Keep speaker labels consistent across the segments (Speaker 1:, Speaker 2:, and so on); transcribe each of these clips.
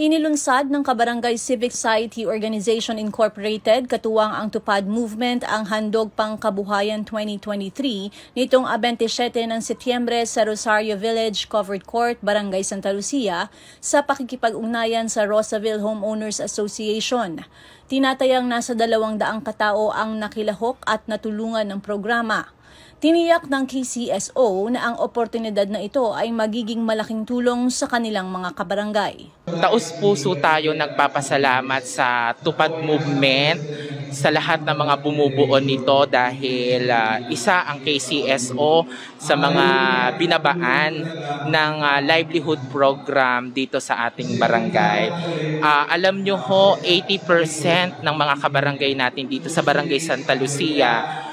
Speaker 1: Inilunsad ng Kabarangay Civic Society Organization Incorporated katuwang ang Tupad Movement ang Handog Pangkabuhayan 2023 nitong 27 ng Setyembre sa Rosario Village, Covered Court, Barangay Santa Lucia sa pakikipag-ugnayan sa Rosaville Homeowners Association. Tinatayang nasa 200 katao ang nakilahok at natulungan ng programa. Tiniyak ng KCSO na ang oportunidad na ito ay magiging malaking tulong sa kanilang mga kabarangay.
Speaker 2: Taos-puso tayo nagpapasalamat sa Tupad Movement, sa lahat ng mga bumubuo nito dahil isa ang KCSO sa mga binabaan ng livelihood program dito sa ating barangay. Alam nyo ho, 80% ng mga kabarangay natin dito sa Barangay Santa Lucia,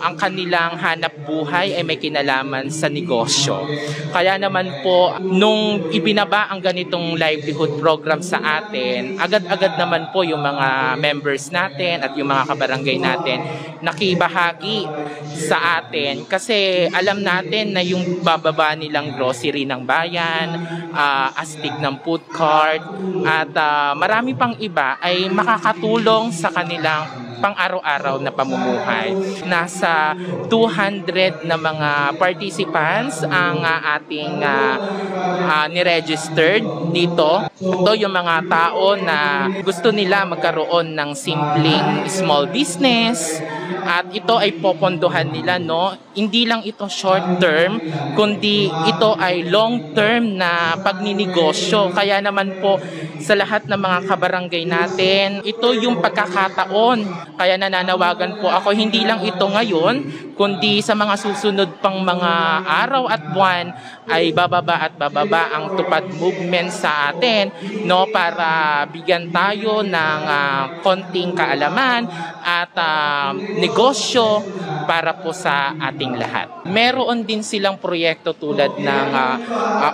Speaker 2: ang kanilang hanap buhay ay may kinalaman sa negosyo. Kaya naman po, nung ibinaba ang ganitong livelihood program sa atin, agad-agad naman po yung mga members natin at yung mga kabarangay natin nakibahagi sa atin kasi alam natin na yung bababa nilang grocery ng bayan, astig ng food cart at marami pang iba ay makakatulong sa kanilang pang-araw-araw na pamumuhay. Nasa 200 na mga participants ang ating niregistered dito. Ito yung mga tao na gusto nila magkaroon ng simpleng small business at ito ay popondohan nila, no? Hindi lang ito short term, kundi ito ay long term na pagninegosyo. Kaya naman po sa lahat ng mga kabarangay natin, ito yung pagkakataon. Kaya nananawagan po ako, hindi lang ito ngayon, kundi sa mga susunod pang mga araw at buwan ay bababa at bababa ang Tupad Movement sa atin, no, para bigyan tayo ng konting kaalaman at negosyo para po sa ating lahat. Meron din silang proyekto tulad ng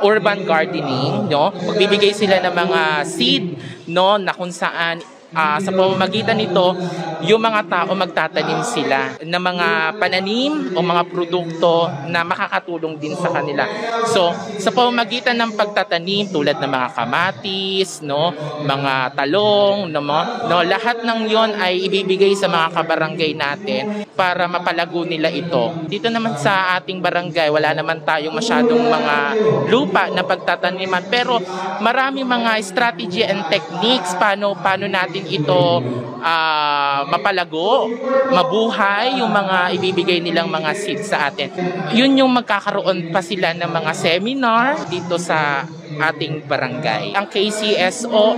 Speaker 2: urban gardening, no? Magbibigay sila ng mga seed, no, na kung saan sa pamamagitan nito, yung mga tao magtatanim sila ng mga pananim o mga produkto na makakatulong din sa kanila. So, sa pamamagitan ng pagtatanim tulad ng mga kamatis, no, mga talong, no, lahat ng yon ay ibibigay sa mga kabarangay natin para mapalago nila ito. Dito naman sa ating barangay, wala naman tayong masyadong mga lupa na pagtataniman, pero marami mga strategy and techniques paano natin ito mapalago, mabuhay yung mga ibibigay nilang mga seeds sa atin. Yun yung magkakaroon pa sila ng mga seminar dito sa ating barangay. Ang KCSO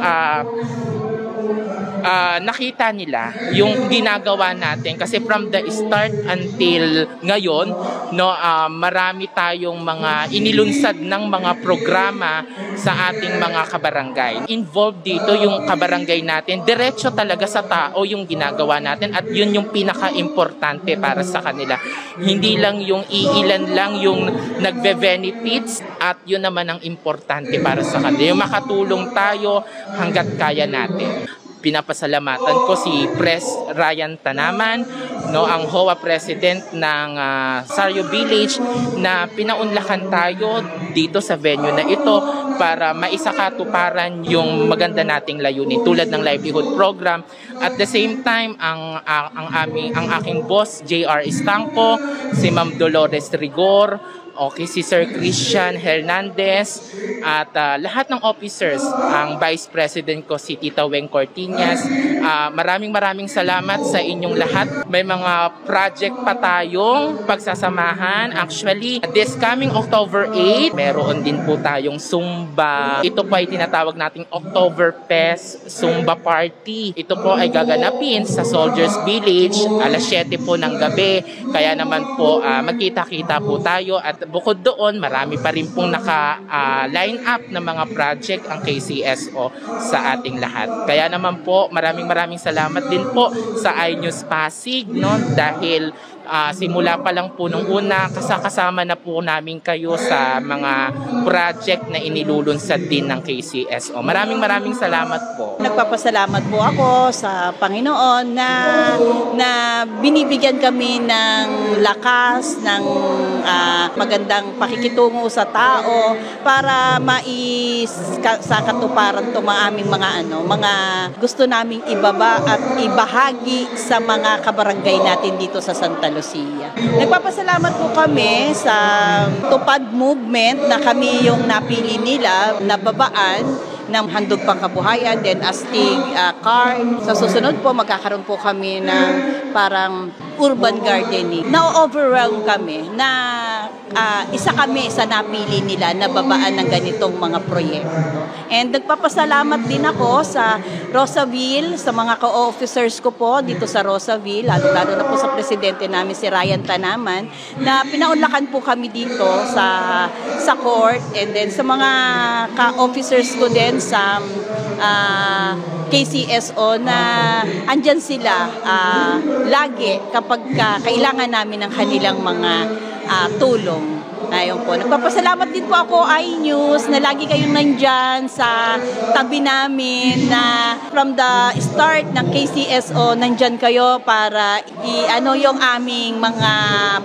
Speaker 2: nakita nila yung ginagawa natin kasi from the start until ngayon, no, marami tayong mga inilunsad ng mga programa sa ating mga kabarangay. Involved dito yung kabarangay natin, diretso talaga sa tao yung ginagawa natin at yun yung pinaka-importante para sa kanila. Hindi lang yung iilan lang yung nagbe-benefits at yun naman ang importante para sa kanila. Yung makatulong tayo hanggat kaya natin. Pinapasalamatan ko si Pres Ryan Tanaman, no, ang HOA President ng Rosario Village na pinaunlakan tayo dito sa venue na ito para maisakatuparan yung maganda nating layunin tulad ng livelihood program. At the same time, ang aking boss JR Estanco, si Ma'am Dolores Rigor, okay, si Sir Christian Hernandez at lahat ng officers, ang Vice President ko si Tita Weng Cortinas. Maraming salamat sa inyong lahat. May mga project pa tayong pagsasamahan. Actually, this coming October 8, meron din po tayong Zumba. Ito po ay tinatawag nating Oktoberfest Zumba Party. Ito po ay gaganapin sa Soldiers Village alas 7 po ng gabi. Kaya naman po magkita-kita po tayo at bukod doon, marami pa rin pong naka-line up na mga project ang KCSO sa ating lahat. Kaya naman po, maraming salamat din po sa iNews Pasig, no? Dahil simula pa lang po nung una, kasama na po namin kayo sa mga project na inilulunsad din ng KCSO. Maraming salamat po.
Speaker 3: Nagpapasalamat po ako sa Panginoon na binibigyan kami ng lakas, ng magandang pakikitungo sa tao para sa katuparan to aming mga gusto naming ibaba at ibahagi sa mga kabarangay natin dito sa Santa Lucia. Nagpapasalamat po kami sa Tupad Movement na kami yung napili nila na babaan ng Handog Pangkabuhayan, then astig card. Sa susunod po, magkakaroon po kami ng parang urban gardening. Na-overwhelm kami na isa kami sa napili nila na babaan ng ganitong mga proyekto. And nagpapasalamat din ako sa Rosaville, sa mga co-officers ko po dito sa Rosaville, lalo na po sa presidente namin si Ryan Tanaman, na pinaunlakan po kami dito sa court, and then sa mga ka-officers ko din sa KCSO na andyan sila lagi kapag kailangan namin ng kanilang mga tulong. Ayun po. Nagpapasalamat din po ako, iNews, na lagi kayong nandyan sa tabi namin, na from the start ng KCSO, nandyan kayo para yung aming mga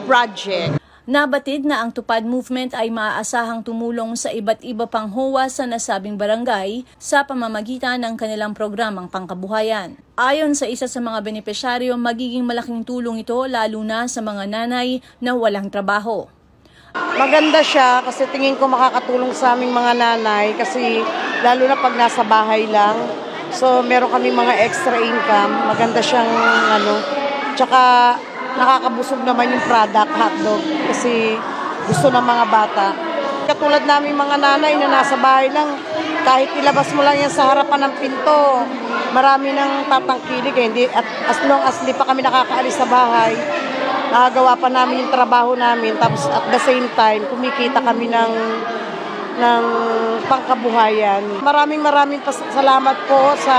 Speaker 3: project.
Speaker 1: Nabatid na ang Tupad Movement ay maaasahang tumulong sa iba't iba pang HOA sa nasabing barangay sa pamamagitan ng kanilang programang pangkabuhayan. Ayon sa isa sa mga benepisyaryo, magiging malaking tulong ito lalo na sa mga nanay na walang trabaho.
Speaker 4: Maganda siya kasi tingin ko makakatulong sa aming mga nanay kasi lalo na pag nasa bahay lang. So meron kami mga extra income, maganda siyang tsaka nakakabusog naman yung product, hotdog, kasi gusto ng mga bata. Katulad namin mga nanay na nasa bahay lang, kahit ilabas mo lang yan sa harapan ng pinto, marami nang tatangkilig. At as long as di pa kami nakakaalis sa bahay, nakagawa pa namin yung trabaho namin, tapos at the same time, kumikita kami ng pangkabuhayan. Maraming salamat po sa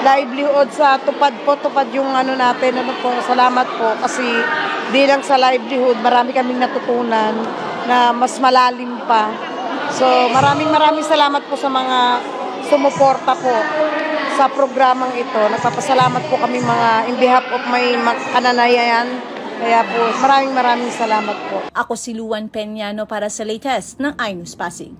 Speaker 4: livelihood, sa tupad yung natin, salamat po kasi di lang sa livelihood, marami kaming natutunan na mas malalim pa. So maraming salamat po sa mga sumuporta po sa programang ito. Nagpapasalamat po kami in behalf of my kananayan. Kaya po, maraming salamat po.
Speaker 1: Ako si Luan Peñano para sa latest ng iNews Pasig.